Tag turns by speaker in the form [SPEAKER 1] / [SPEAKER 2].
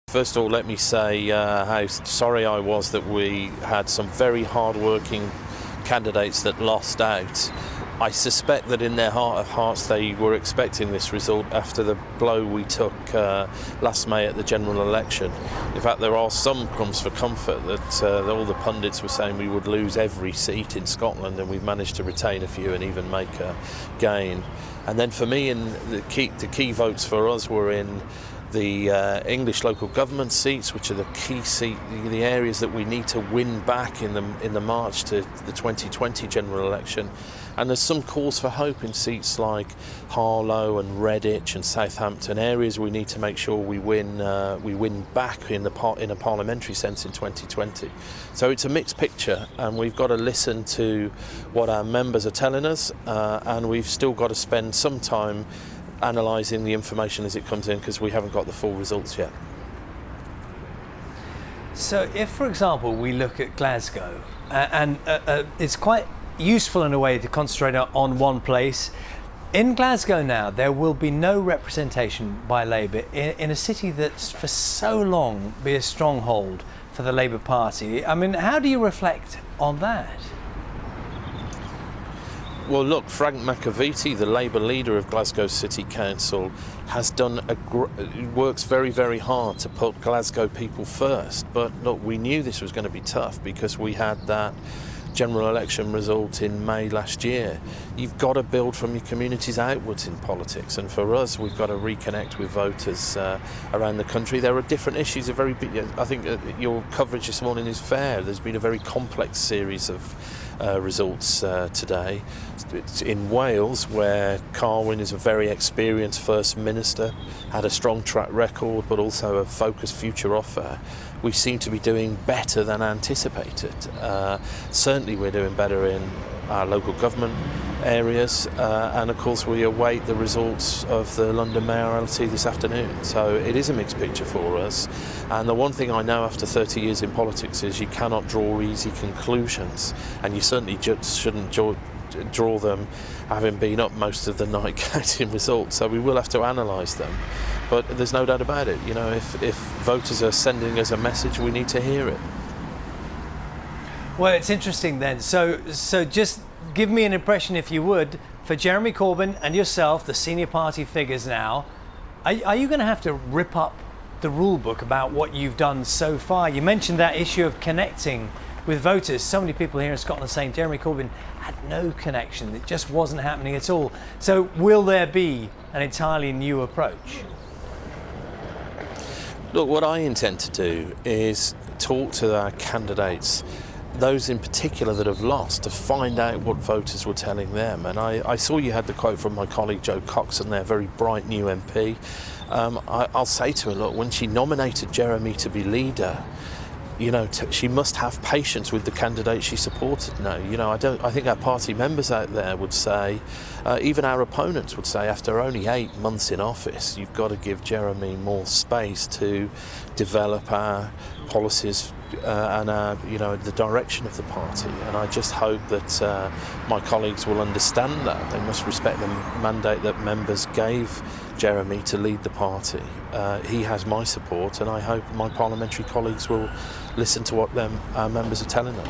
[SPEAKER 1] First of all, let me say how sorry I was that we had some very hard-working candidates that lost out. I suspect that in their heart of hearts they were expecting this result after the blow we took last May at the general election. In fact, there are some crumbs for comfort that all the pundits were saying we would lose every seat in Scotland, and we've managed to retain a few and even make a gain. And then for me, the key votes for us were in the English local government seats, which are the key the areas that we need to win back in the march to the 2020 general election. And there's some cause for hope in seats like Harlow and Redditch and Southampton, areas we need to make sure we win back in a parliamentary sense in 2020. So it's a mixed picture, and we've got to listen to what our members are telling us, and we've still got to spend some time analysing the information as it comes in, because we haven't got the full results yet.
[SPEAKER 2] So if, for example, we look at Glasgow, and it's quite useful in a way to concentrate on one place. In Glasgow now, there will be no representation by Labour in a city that's for so long been a stronghold for the Labour Party. I mean, how do you reflect on that?
[SPEAKER 1] Well, look, Frank McAveety, the Labour leader of Glasgow City Council, has works very, very hard to put Glasgow people first. But look, we knew this was going to be tough because we had that general election result in May last year. You've got to build from your communities outwards in politics, and for us, we've got to reconnect with voters around the country. There are different issues. I think your coverage this morning is fair. There's been a very complex series of results today. It's in Wales, where Carwyn is a very experienced First Minister, had a strong track record, but also a focused future offer. We seem to be doing better than anticipated. Certainly we're doing better in our local government areas, and of course we await the results of the London mayoralty this afternoon. So it is a mixed picture for us, and the one thing I know after 30 years in politics is you cannot draw easy conclusions, and you certainly just shouldn't draw them having been up most of the night counting results. So we will have to analyse them, but there's no doubt about it. You know, if voters are sending us a message, we need to hear it.
[SPEAKER 2] Well, it's interesting then. So just give me an impression, if you would, for Jeremy Corbyn and yourself, the senior party figures now. Are you going to have to rip up the rule book about what you've done so far? You mentioned that issue of connecting with voters. So many people here in Scotland saying Jeremy Corbyn had no connection. It just wasn't happening at all. So will there be an entirely new approach?
[SPEAKER 1] Look, what I intend to do is talk to our candidates, those in particular that have lost, to find out what voters were telling them. And I saw you had the quote from my colleague Jo Coxon there, very bright new MP. I'll say to her, look, when she nominated Jeremy to be leader, you know, she must have patience with the candidate she supported now. You know, I think our party members out there would say, even our opponents would say, after only 8 months in office, you've got to give Jeremy more space to develop our policies and our, you know, the direction of the party. And I just hope that my colleagues will understand that. They must respect the mandate that members gave Jeremy to lead the party. He has my support, and I hope my parliamentary colleagues will listen to what our members are telling them.